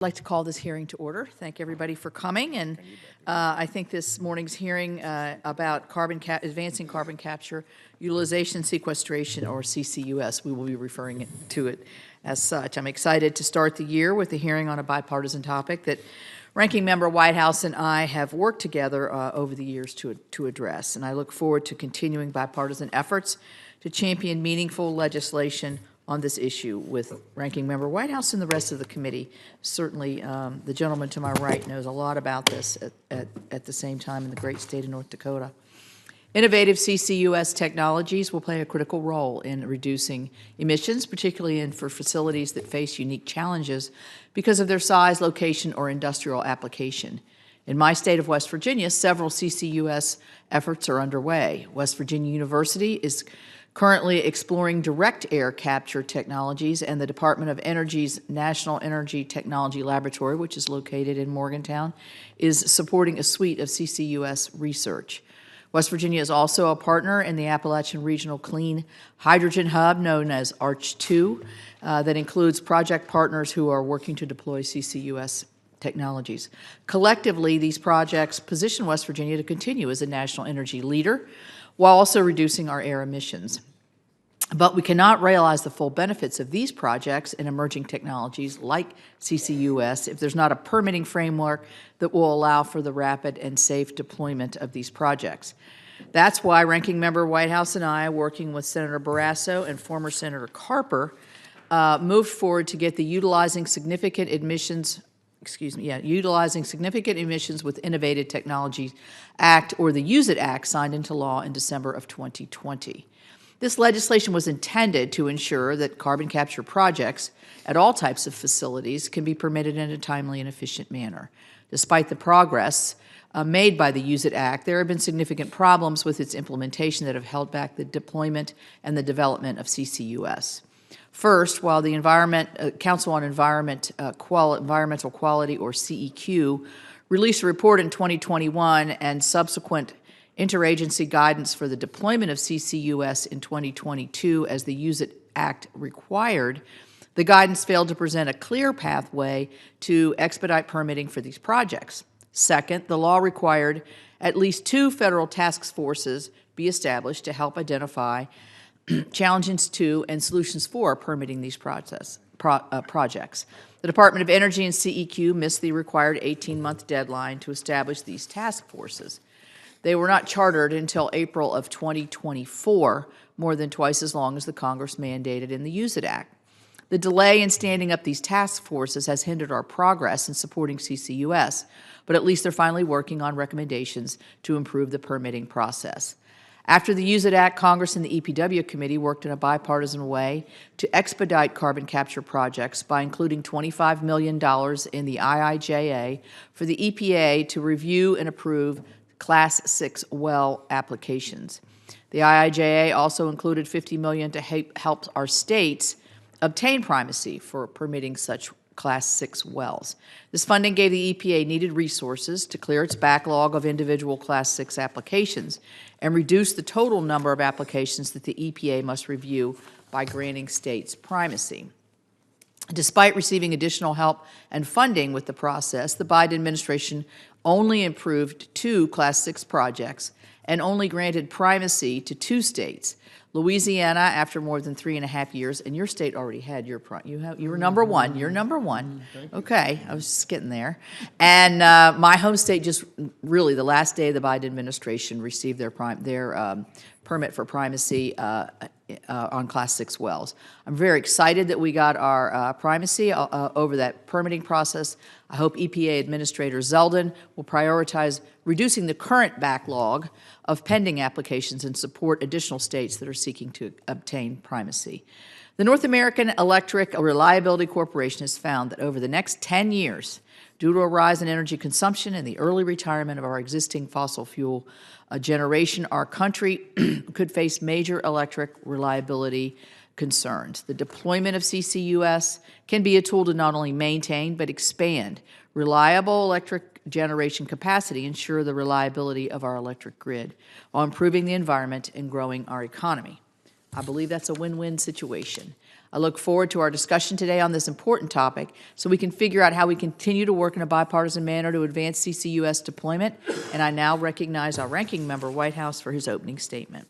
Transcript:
I'd like to call this hearing to order. Thank everybody for coming. And I think this morning's hearing about advancing carbon capture, utilization, sequestration, or CCUS, we will be referring to it as such. I'm excited to start the year with a hearing on a bipartisan topic that Ranking Member Whitehouse and I have worked together over the years to address. And I look forward to continuing bipartisan efforts to champion meaningful legislation on this issue with Ranking Member Whitehouse and the rest of the committee. Certainly, the gentleman to my right knows a lot about this at the same time in the great state of North Dakota. Innovative CCUS technologies will play a critical role in reducing emissions, particularly for facilities that face unique challenges because of their size, location, or industrial application. In my state of West Virginia, several CCUS efforts are underway. West Virginia University is currently exploring direct air capture technologies, and the Department of Energy's National Energy Technology Laboratory, which is located in Morgantown, is supporting a suite of CCUS research. West Virginia is also a partner in the Appalachian Regional Clean Hydrogen Hub, known as ARCH2, that includes project partners who are working to deploy CCUS technologies. Collectively, these projects position West Virginia to continue as a national energy leader while also reducing our air emissions. But we cannot realize the full benefits of these projects and emerging technologies like CCUS if there's not a permitting framework that will allow for the rapid and safe deployment of these projects. That's why Ranking Member Whitehouse and I, working with Senator Barrasso and former Senator Carper, moved forward to get the Utilizing Significant Emissions with Innovative Technologies Act, or the Use It Act, signed into law in December of 2020. This legislation was intended to ensure that carbon capture projects at all types of facilities can be permitted in a timely and efficient manner. Despite the progress made by the Use It Act, there have been significant problems with its implementation that have held back the deployment and the development of CCUS. First, while the Council on Environmental Quality, or CEQ, released a report in 2021 and subsequent interagency guidance for the deployment of CCUS in 2022 as the Use It Act required, the guidance failed to present a clear pathway to expedite permitting for these projects. Second, the law required at least 2 federal task forces be established to help identify challenges to and solutions for permitting these projects. The Department of Energy and CEQ missed the required 18-month deadline to establish these task forces. They were not chartered until April of 2024, more than twice as long as the Congress mandated in the Use It Act. The delay in standing up these task forces has hindered our progress in supporting CCUS, but at least they're finally working on recommendations to improve the permitting process. After the Use It Act, Congress and the EPW Committee worked in a bipartisan way to expedite carbon capture projects by including $25 million in the IIJA for the EPA to review and approve Class 6 well applications. The IIJA also included $50 million to help our states obtain primacy for permitting such Class 6 wells. This funding gave the EPA needed resources to clear its backlog of individual Class 6 applications and reduce the total number of applications that the EPA must review by granting states primacy. Despite receiving additional help and funding with the process, the Biden administration only approved 2 Class 6 projects and only granted primacy to 2 states. Louisiana, after more than 3.5 years, and your state already had your you were number one. You're number one. Okay, I was just getting there. And my home state just really the last day of the Biden administration received their permit for primacy on Class 6 wells. I'm very excited that we got our primacy over that permitting process. I hope EPA Administrator Zeldin will prioritize reducing the current backlog of pending applications and support additional states that are seeking to obtain primacy. The North American Electric Reliability Corporation has found that over the next 10 years, due to a rise in energy consumption and the early retirement of our existing fossil fuel generation, our country could face major electric reliability concerns. The deployment of CCUS can be a tool to not only maintain but expand reliable electric generation capacity, ensure the reliability of our electric grid, while improving the environment and growing our economy. I believe that's a win-win situation. I look forward to our discussion today on this important topic so we can figure out how we continue to work in a bipartisan manner to advance CCUS deployment. And I now recognize our ranking member, Whitehouse, for his opening statement.